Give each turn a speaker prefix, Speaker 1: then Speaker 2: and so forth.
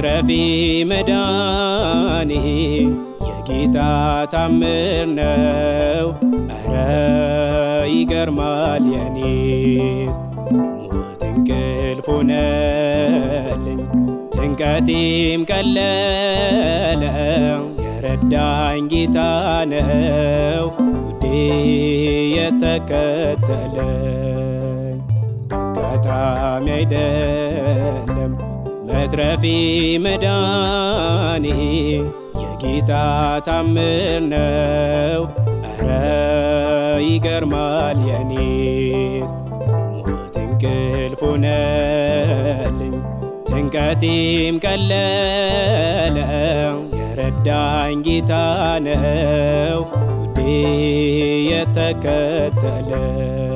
Speaker 1: መትረፌ መዳኔ የጌታ ታምር ነው። ኧረ ይገርማል የኔስ ሞት እንቅልፍ ሆነልኝ ጭንቀቴም ቀለለ። የረዳኝ ጌታ ነው ውዴ የተከተለኝ። አጋጣሚ አይደለም መትረፌ መዳኔ የጌታ ታምር ነው። ኧረ ይገርማል የኔስ ሞት እንቅልፍ ሆነልኝ ጭንቀቴም ቀለለ። የረዳኝ ጌታ ነው ውዴ የተከተለኝ።